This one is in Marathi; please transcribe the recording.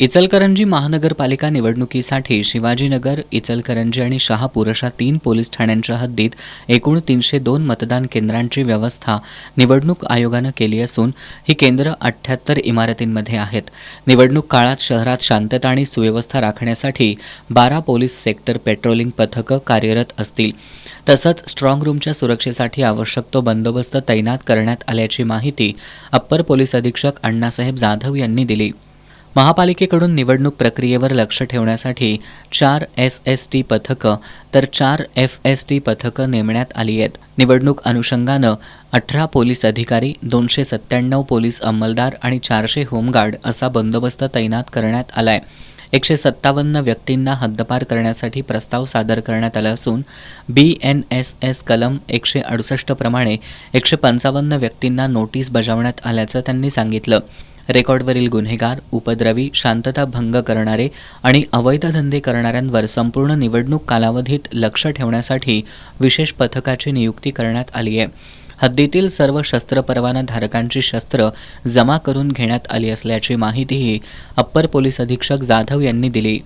इचलकरंजी महानगरपालिका निवडणुकीसाठी शिवाजीनगर, इचलकरंजी आणि शहापूर अशा 3 पोलीस ठाण्यांच्या हद्दीत एकूण 302 मतदान केंद्रांची व्यवस्था निवडणूक आयोगानं केली असून ही केंद्र 78 इमारतींमध्ये आहेत. निवडणूक काळात शहरात शांतता आणि सुव्यवस्था राखण्यासाठी 12 पोलीस सेक्टर पेट्रोलिंग पथकं कार्यरत असतील. तसंच स्ट्रॉंग रूमच्या सुरक्षेसाठी आवश्यक तो बंदोबस्त तैनात करण्यात आल्याची माहिती अप्पर पोलीस अधीक्षक अण्णासाहेब जाधव यांनी दिली. महापालिकेकडून निवडणूक प्रक्रियेवर लक्ष ठेवण्यासाठी 4 SST पथकं तर 4 FST पथकं नेमण्यात आली आहेत. निवडणूक अनुषंगानं 18 पोलीस अधिकारी, 297 पोलीस अंमलदार आणि 400 होमगार्ड असा बंदोबस्त तैनात करण्यात आलाय. 157 व्यक्तींना हद्दपार करण्यासाठी प्रस्ताव सादर करण्यात आला असून BNSS कलम 168 प्रमाणे 155 व्यक्तींना नोटीस बजावण्यात आल्याचं त्यांनी सांगितलं. रेकॉर्डवरील गुन्हेगार, उपद्रवी, शांतता भंग करणारे आणि अवैध धंदे करणाऱ्यांवर संपूर्ण निवडणूक कालावधीत लक्ष ठेवण्यासाठी विशेष पथकाची नियुक्ती करण्यात आली आहे. हद्दीतील सर्व शस्त्र परवाना धारकांची शस्त्र जमा करून घेण्यात आली असल्याची माहितीही अप्पर पोलीस अधीक्षक जाधव यांनी दिली.